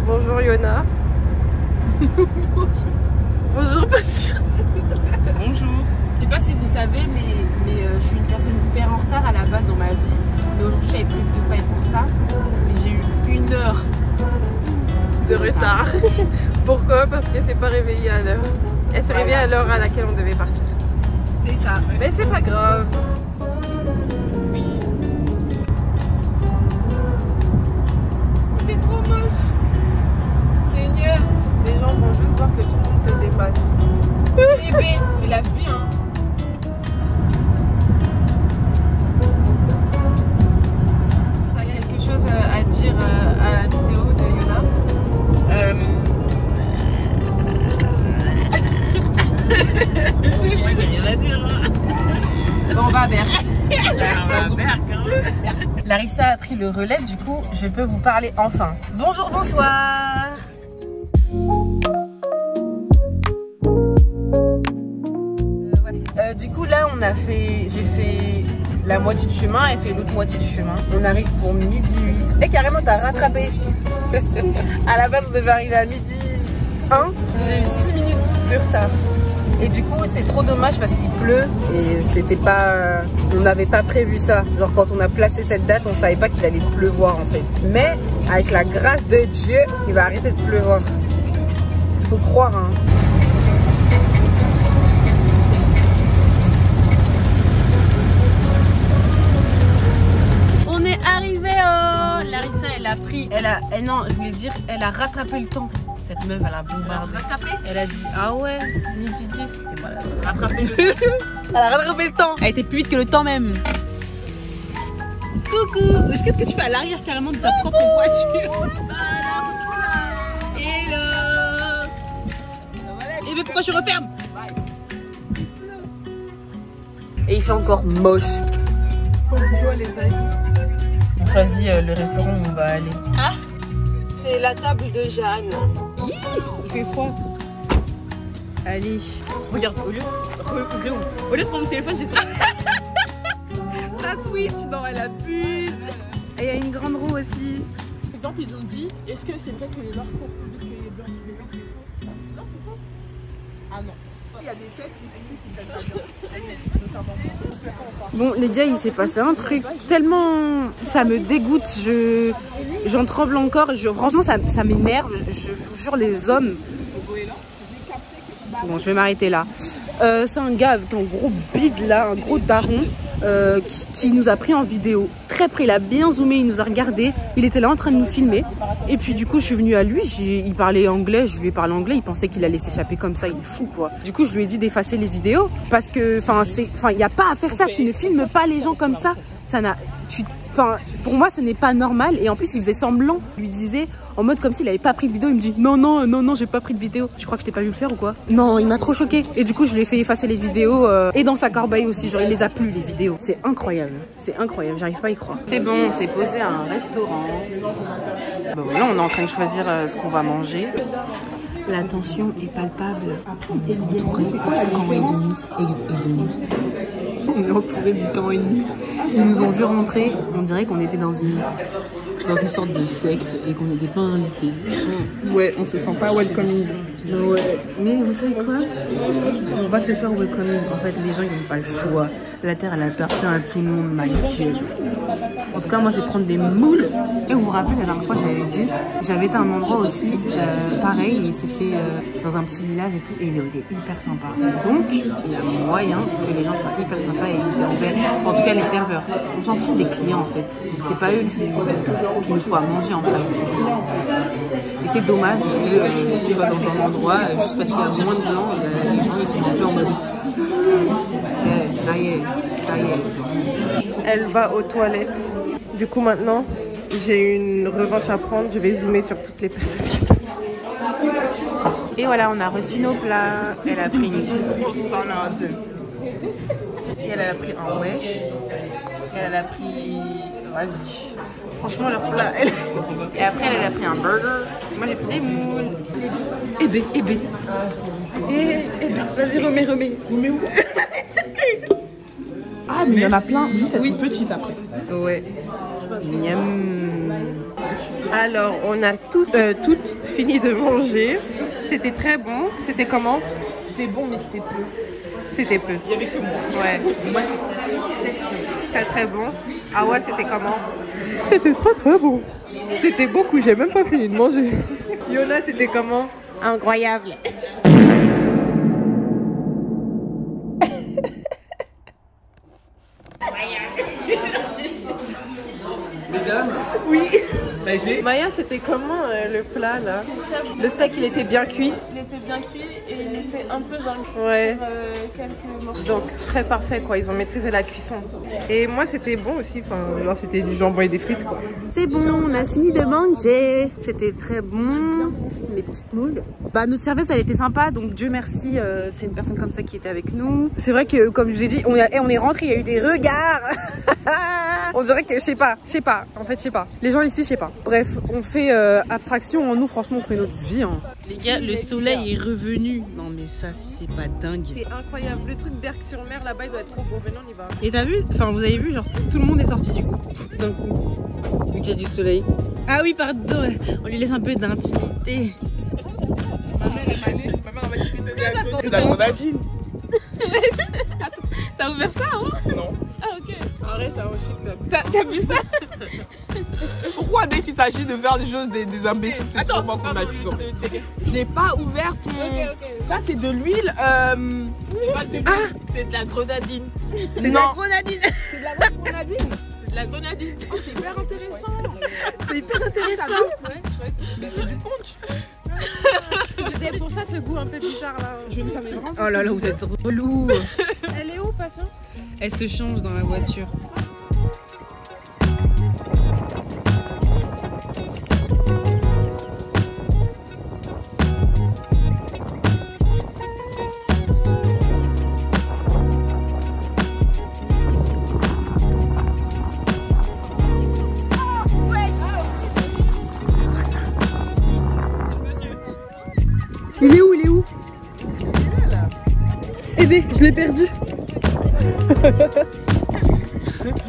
Bonjour Yona. Bonjour. Bonjour Passion. Bonjour. Je sais pas si vous savez, mais je suis une personne hyper en retard à la base dans ma vie. Mais aujourd'hui, j'avais prévu de ne pas être en retard. Mais j'ai eu 1 heure de retard. Pourquoi? Parce qu'elle s'est pas réveillée à l'heure. Elle s'est réveillée à l'heure à laquelle on devait partir. C'est ça. Mais c'est pas grave. Il fait trop moche. Seigneur. Les gens vont juste voir que tout le monde te dépasse. Bébé, c'est la vie, hein. Tu as quelque chose à dire à la vidéo de Yona? Moi, j'ai rien à dire. Bon, on va vers. Hein. Larissa a pris le relais, du coup, je peux vous parler enfin. Bonjour, bonsoir. Du coup, là, j'ai fait la moitié du chemin, elle fait l'autre moitié du chemin. On arrive pour 12h08. Et carrément, t'as rattrapé. À la base, on devait arriver à 12h01. J'ai eu 6 minutes de retard. Et du coup, c'est trop dommage parce qu'il pleut et c'était pas, on n'avait pas prévu ça. Genre quand on a placé cette date, on savait pas qu'il allait pleuvoir en fait. Mais avec la grâce de Dieu, il va arrêter de pleuvoir. Il faut croire, hein. On est arrivé. Larissa, non, je voulais dire, elle a rattrapé le temps. Cette meuf, elle a bombardé. Elle a dit, ah ouais, 12h10, c'était malade. Rattraper le temps. Elle a rattrapé le temps. Elle a été plus vite que le temps même. Coucou. Qu'est-ce que tu fais à l'arrière carrément de ta propre voiture? Hello. Et mais pourquoi je referme? Et il fait encore moche. Bonjour les amis. On choisit le restaurant où on va aller. Ah, c'est la table de Jeanne. Il fait froid. Allez. Regarde, au lieu de prendre mon téléphone, j'ai ça. Ça switch, non, elle abuse. Et il y a une grande roue aussi. Par exemple, ils ont dit, est-ce que c'est vrai que les noirs courent plus vite que les blancs? Les blancs, c'est faux. Non, c'est faux. Ah non. Il y a des têtes où tu sais si t'as bien. Bon les gars, il s'est passé un truc tellement... Ça me dégoûte, j'en tremble encore. Franchement, ça m'énerve. Je vous jure, les hommes... Bon, je vais m'arrêter là. C'est un gars avec un gros bide là, un gros daron. Qui nous a pris en vidéo très près, il a bien zoomé, il nous a regardé, il était là en train de nous filmer et puis du coup je suis venue à lui, il parlait anglais, je lui ai parlé anglais, il pensait qu'il allait s'échapper comme ça, il est fou quoi. Du coup je lui ai dit d'effacer les vidéos parce que il n'y a pas à faire ça, tu ne filmes pas les gens comme ça, pour moi ce n'est pas normal. Et en plus il faisait semblant, il lui disait en mode comme s'il avait pas pris de vidéo, il me dit non j'ai pas pris de vidéo. Tu crois que je t'ai pas vu le faire ou quoi? Non, il m'a trop choqué. Et du coup je lui ai fait effacer les vidéos et dans sa corbeille aussi, genre il les a plus les vidéos. C'est incroyable, j'arrive pas à y croire. C'est bon, on s'est posé à un restaurant. Bon là on est en train de choisir ce qu'on va manger. La tension est palpable. On est entouré du camp ennemi. On est entouré du camp ennemi. Ils nous ont vu rentrer, on dirait qu'on était dans une sorte de secte et qu'on n'était pas invités. Ouais, on se sent pas welcoming. Ouais, mais vous savez quoi? On va se faire welcoming. En fait, les gens ils n'ont pas le choix. La terre elle appartient à tout le monde, ma gueule. En tout cas, moi je vais prendre des moules. Et vous vous rappelez, la dernière fois j'avais dit, j'avais été à un endroit aussi pareil, et c'était dans un petit village et tout, et ils étaient hyper sympas. Donc, il y a moyen que les gens soient hyper sympas et ouverts. En tout cas, les serveurs. On s'en fout des clients en fait. Donc, c'est pas eux qui nous font à manger en fait. Et c'est dommage que tu sois dans un endroit, juste parce qu'il y a moins de blancs, les gens ils sont un peu en mode. Ça y est. Elle va aux toilettes. Du coup maintenant, j'ai une revanche à prendre. Je vais zoomer sur toutes les personnes. Et voilà, on a reçu nos plats. Elle a pris une grosse salade. Et elle a pris un wesh. Et elle a pris... Vas-y. Franchement, leur plat... Et après, elle a pris un burger. Moi, j'ai pris des moules. Eh ben. Vas-y, remets où? Ah, mais il y en a plein. Juste, elles sont petites après. Ouais. Miam. Alors, on a toutes fini de manger. C'était très bon. C'était comment? C'était bon, mais c'était peu. C'était peu. Il y avait que moi. Ouais. Moi, Très très bon. Ah ouais, c'était comment? C'était très très bon. C'était beaucoup, j'ai même pas fini de manger. Yona, c'était comment? Incroyable. mesdames, Oui. ça a été? Maya, c'était comment le plat là? Le steak, il était bien cuit? Il était bien cuit et il était un peu jaune Ouais. sur quelques morceaux. Donc très parfait quoi, ils ont maîtrisé la cuisson. Et moi c'était bon aussi, enfin genre c'était du jambon et des frites quoi. C'est bon, on a fini de manger. C'était très bon, les petites moules. Bah notre serveuse elle était sympa, donc Dieu merci, c'est une personne comme ça qui était avec nous. C'est vrai que comme je vous ai dit, on est rentré, il y a eu des regards. On dirait que je sais pas, en fait je sais pas. Les gens ici je sais pas. Bref, on fait abstraction, nous franchement on fait notre vie. Hein. Les gars, le soleil est revenu. Non mais ça, c'est pas dingue. C'est incroyable, le truc Berck-sur-Mer là-bas il doit être trop beau, maintenant on y va. Et t'as vu, enfin vous avez vu, genre tout le monde est sorti du coup, d'un coup, vu qu'il y a du soleil. Ah oui, pardon, on lui laisse un peu d'intimité. Ma mère m'a dit que t'étais la grenadine. T'as ouvert ça, hein? Non. Ah, ok. Arrête, hein, chic. T'as vu ça? Pourquoi dès qu'il s'agit de faire les choses des imbéciles, c'est pour moi qu'on a du temps. J'ai pas ouvert ton... Ok. Ça c'est de l'huile, c'est de la grenadine. C'est de la grenadine. C'est de la grenadine. C'est de la grenadine. Oh, c'est hyper intéressant. C'est hyper intéressant. Ouais, C'est du punch. C'est pour ça ce goût un peu bizarre là. Je ne savais vraiment. Oh là là, vous êtes relou. Elle est où, Patience? Elle se change dans la voiture. Il est où? Il est où? Aidez, je l'ai perdu.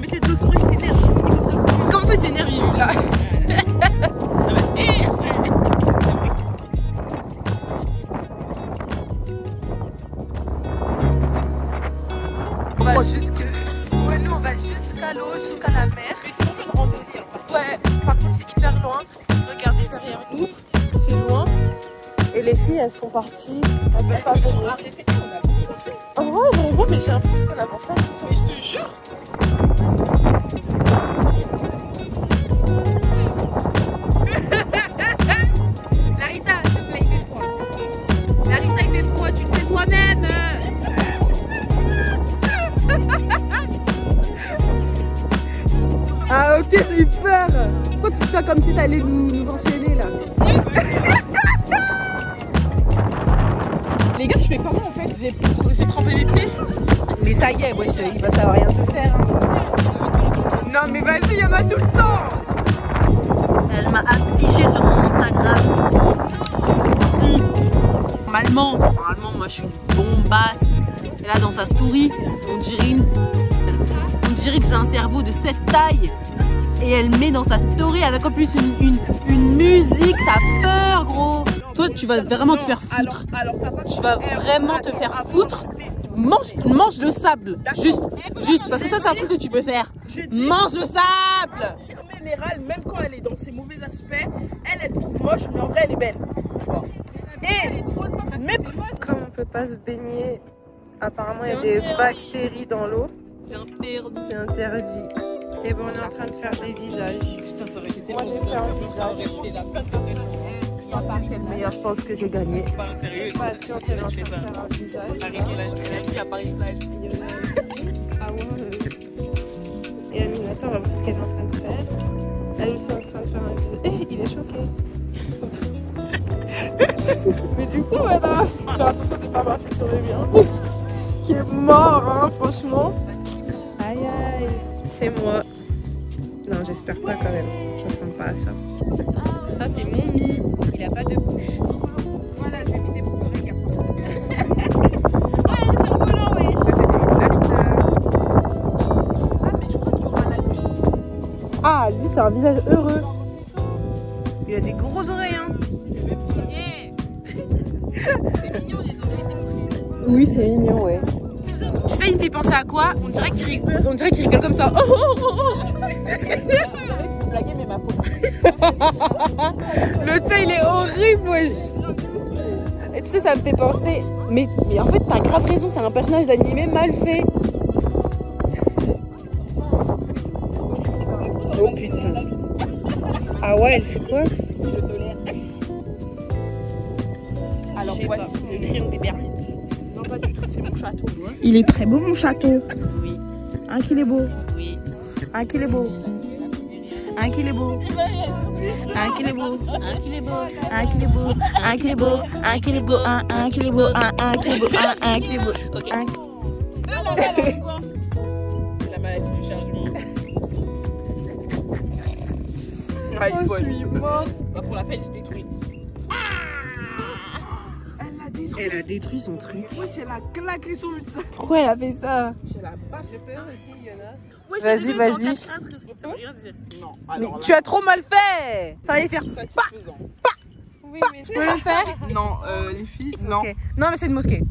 Mettez deux souris, c'est énerve. Comment ça s'énerve là? On va jusque... Ouais, nous on va jusqu'à l'eau, jusqu'à la mer. C'est un peu de randonnée. Ouais, par contre c'est hyper loin. Regardez derrière nous, c'est loin. Et les filles elles sont parties. Elles peuvent pas venir. Oh ouais, vraiment, mais j'ai l'impression qu'on avance pas. Mais je te jure. Larissa, s'il te plaît, il fait froid. Larissa, il fait froid, tu le sais toi-même. Ah ok, j'ai eu peur. Pourquoi tu fais ça comme si t'allais nous enchaîner là? Les gars, je fais comment en fait? J'ai trempé les pieds. Mais ça y est, wesh, il va savoir rien te faire. Hein. Non mais vas-y, il y en a tout le temps. Elle m'a affiché sur son Instagram. Si. Normalement, moi je suis une bombasse. Et là dans sa story, on dirait que j'ai un cerveau de cette taille. Et elle met dans sa story avec en plus une musique, t'as peur gros. Toi tu vas vraiment te faire foutre. Tu vas vraiment te faire foutre. Mange le sable. Juste parce que ça c'est un truc que tu peux faire. Mange le sable. En général, même quand elle est dans ses mauvais aspects, elle se trouve moche, mais en vrai elle est belle. Tu vois. Et même Comme on peut pas se baigner, apparemment il y a des bactéries dans l'eau. C'est interdit. Et bon, on est en train de faire des visages. Moi j'ai fait un visage. Je pense que c'est le meilleur, je pense que j'ai gagné. Patience, elle est en train de faire un visage. Ah ouais. Et Aminata, on va voir ce qu'elle est en train de faire. Elle aussi est en train de faire un visage. Eh, il est choqué. Mais du coup, voilà. Faire attention de ne pas marcher sur le mien. Qui est mort, hein, franchement. Aïe aïe. C'est moi. Non, j'espère pas quand même. Je ressemble pas à ça. Ça c'est mon mi. Il a pas de bouche. Voilà, je vais mettre des boucles d'oreilles. Ah, c'est volant, wesh. Ça, c'est celui de Larissa. c'est un visage heureux. Il a des grosses oreilles, hein. C'est mignon les oreilles. Oui, c'est mignon, ouais. Tu sais, il me fait penser à quoi? On dirait qu'il rigole comme ça. Oh, oh, oh, oh. Blaguer, mais ma faute. Le tien, il est horrible, wesh. Et tu sais, ça me fait penser... Mais en fait, t'as grave raison, c'est un personnage d'animé mal fait. Oh putain. Ah ouais, elle fait quoi? Alors voici le triomphe des Bermudes. Non, pas du tout, c'est mon château. Il est très beau mon château. Oui. Hein qu'il est beau. Oui. Hein qu'il est beau. Hein qu'il est beau. Hein qu'il est beau. Hein qu'il est beau. Hein qu'il est beau. Hein qu'il est beau. Hein qu'il est beau. Hein qu'il est beau. Hein qu'il est beau. Hein qu'il est beau. Ok. Hein. C'est la maladie du chargement. Oh, je suis morte. Bah, pour la peine, je détruis. Elle a détruit son truc. Oui, elle a claqué son ulcère. Pourquoi elle a fait ça? J'ai la baffe. J'ai peur aussi, Yona. Vas-y, vas-y. Je peux rien dire. Non, Mais alors tu as trop mal fait. Fallait faire... satisfaisant. Oui, mais Je peux le faire? Non, les filles, non. Ok. Non, mais c'est une mosquée.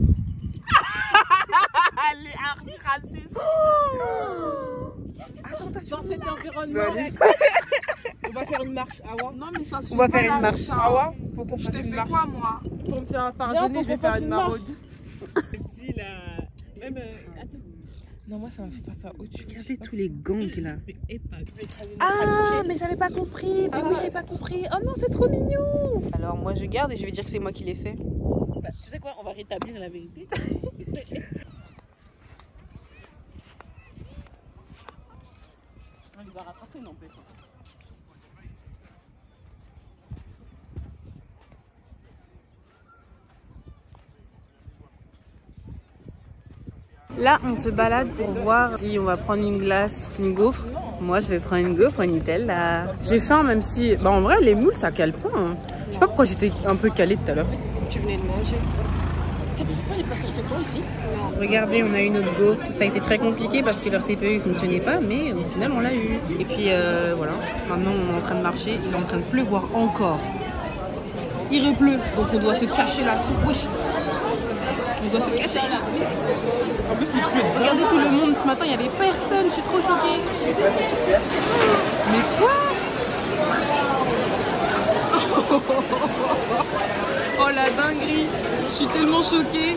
Elle est archi-raciste. Attends, t'as dans cet environnement, Vas-y. on va faire une marche. Awa. Non, mais ça On va faire une marche. Awa, faut qu'on Je fasse t'ai une fait marche. quoi, moi? Pour me faire pardonner, je vais faire une maraude. Dis là. Même. Attends. Non, moi ça me fait pas ça au-dessus. Regardez tous les gangs là. Ah, mais j'avais pas compris. Mais oui, j'avais pas compris. Oh non, c'est trop mignon. Alors moi je garde et je vais dire que c'est moi qui l'ai fait. Bah, tu sais quoi, on va rétablir la vérité. On les a rattrapés, n'empêche. Là, on se balade pour voir si on va prendre une glace, une gaufre. Moi, je vais prendre une gaufre, une Nutella. J'ai faim, même si... Bah, en vrai, les moules, ça cale pas. Hein. Je sais pas pourquoi j'étais un peu calée tout à l'heure. Tu venais de manger. C'est pas les passages piétons ici? Regardez, on a eu notre gaufre. Ça a été très compliqué parce que leur TPE ne fonctionnait pas, mais au final, on l'a eu. Et puis, voilà. Maintenant, on est en train de marcher. Il est en train de pleuvoir encore. Il repleut, donc on doit se cacher là. Wesh. On doit se cacher là. Regardez tout le monde, ce matin il n'y avait personne, je suis trop choquée. Mais quoi? Oh la dinguerie, je suis tellement choquée.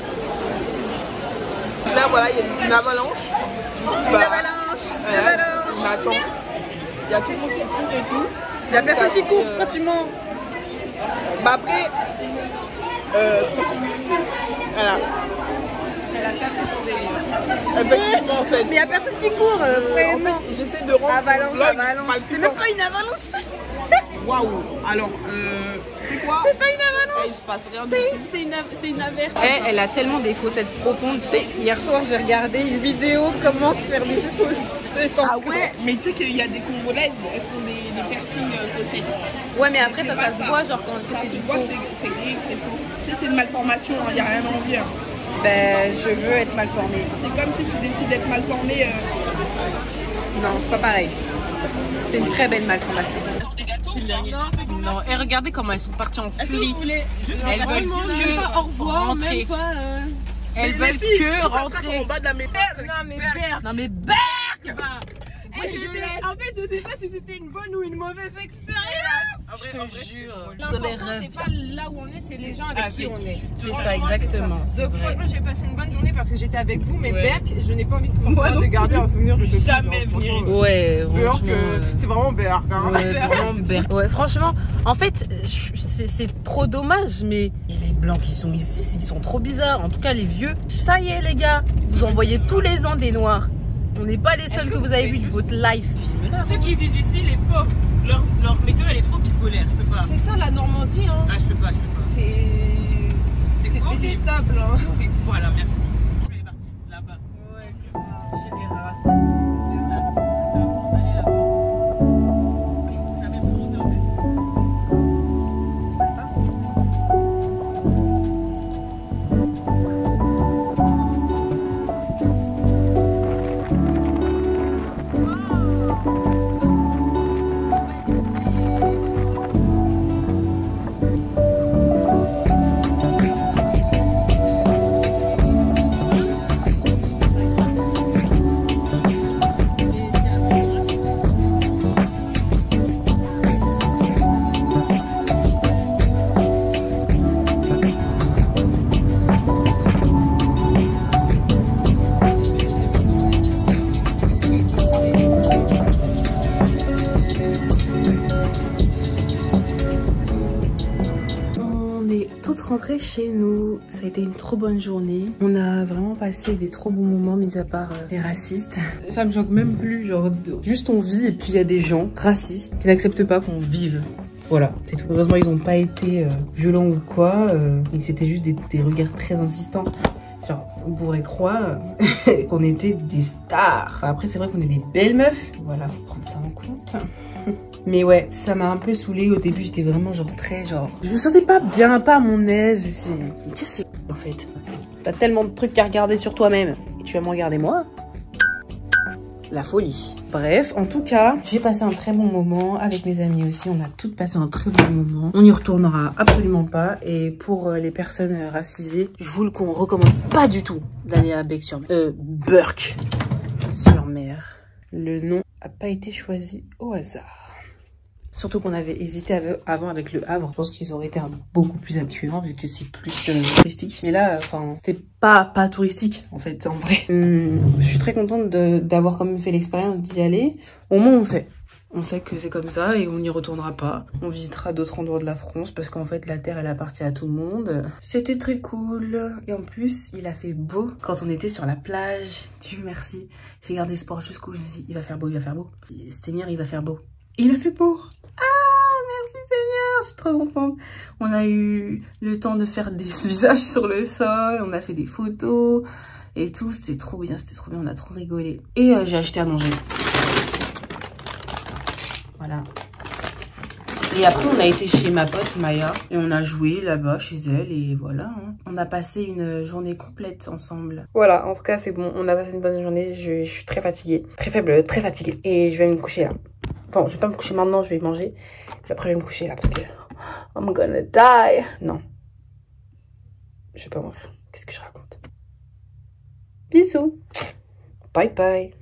Là, voilà, il y a une avalanche. Une avalanche. Une avalanche. On attend. Il y a tout le monde qui court et tout. Il n'y a personne qui court, quand tu mens. Bah après, voilà. Elle a cassé ton délire. Effectivement, en fait. Mais il n'y a personne qui court, En vraiment. fait, j'essaie de rendre Avalanche, le vlog avalanche. C'est même pas une avalanche. Waouh. Alors, c'est quoi? C'est pas une avalanche. Il se passe rien du tout. C'est une averse. Elle a tellement des fossettes profondes. Tu sais, hier soir j'ai regardé une vidéo comment se faire des fossettes en Ah ouais, mais tu sais qu'il y a des Congolaises, elles font des piercings faussettes. Ouais, mais après ça se voit, genre quand c'est Tu du vois faux. que c'est gris, que c'est faux. Tu sais, c'est une malformation, il n'y a rien à en dire. Ben, je veux être mal formée. C'est comme si tu décides d'être mal formé. Non, c'est pas pareil. C'est une très belle malformation. Non, et regardez comment elles sont parties en furie. Elles veulent que Au revoir, rentrer. même pas. Elles veulent que rentrer. En bas de la méthode. Non, mais Berk. Non mais Berk. En fait, je sais pas si c'était une bonne ou une mauvaise expérience. Je te jure. L'important, c'est pas là où on est, c'est les gens avec qui on est. C'est ça, exactement. Donc, franchement, j'ai passé une bonne journée parce que j'étais avec vous, mais Berk, je n'ai pas envie de garder un souvenir de ce truc. Jamais venir ici. Ouais, franchement. C'est vraiment Berk. Hein. Ouais, vraiment Berk. Ouais, franchement, en fait, c'est trop dommage, mais les blancs qui sont ici, ils sont trop bizarres. En tout cas, les vieux. Ça y est, les gars, vous envoyez tous les ans des noirs. On n'est pas les seuls que vous avez vus de votre life. Ceux qui vivent ici, les pauvres, leur météo elle est trop bipolaire, je peux pas. C'est ça la Normandie, hein. Ah, je peux pas. C'est horrible. détestable, hein. Voilà, merci. Je suis partie là-bas. Chez les racistes. est toutes rentrées chez nous. Ça a été une trop bonne journée. On a vraiment passé des trop bons moments, mis à part les racistes. Ça me choque même plus, genre juste on vit et puis il y a des gens racistes qui n'acceptent pas qu'on vive. Voilà, c'est tout. Heureusement, ils n'ont pas été violents ou quoi. C'était juste des regards très insistants. Genre, on pourrait croire qu'on était des stars. Après, c'est vrai qu'on est des belles meufs. Voilà, faut prendre ça en compte. Mais ouais, ça m'a un peu saoulée. Au début, j'étais vraiment genre très genre... Je me sentais pas bien, pas à mon aise. Je me suis dit, qu'est-ce que c'est en fait? T'as tellement de trucs à regarder sur toi-même. Et tu vas me regarder moi? La folie. Bref, en tout cas, j'ai passé un très bon moment avec mes amis aussi. On a toutes passé un très bon moment. On n'y retournera absolument pas. Et pour les personnes racisées, je vous le recommande pas du tout d'aller à Burke-sur-Mer. Burke-sur-Mer. Le nom a pas été choisi au hasard. Surtout qu'on avait hésité avant avec le Havre. Je pense qu'ils auraient été beaucoup plus accueillants vu que c'est plus touristique. Mais là, enfin, c'était pas touristique en fait, en vrai. Je suis très contente d'avoir quand même fait l'expérience d'y aller. Au moins, on sait. On sait que c'est comme ça et on n'y retournera pas. On visitera d'autres endroits de la France parce qu'en fait, la Terre, elle appartient à tout le monde. C'était très cool. Et en plus, il a fait beau quand on était sur la plage. Dieu merci. J'ai gardé espoir jusqu'où je me suis dit, il va faire beau, il va faire beau. Seigneur, il va faire beau. Et il a fait beau. Ah, merci Seigneur, je suis trop contente. On a eu le temps de faire des visages sur le sol, on a fait des photos et tout. C'était trop bien, on a trop rigolé. Et j'ai acheté à manger. Voilà. Et après, on a été chez ma pote Maya et on a joué là-bas chez elle et voilà. Hein. On a passé une journée complète ensemble. Voilà, en tout cas, c'est bon. On a passé une bonne journée. Je suis très fatiguée, très faible, très fatiguée. Et je vais me coucher là. Enfin, je vais pas me coucher maintenant, je vais manger. Puis après, je vais me coucher là parce que I'm gonna die. Non. Je sais pas moi. Qu'est-ce que je raconte? Bisous. Bye bye.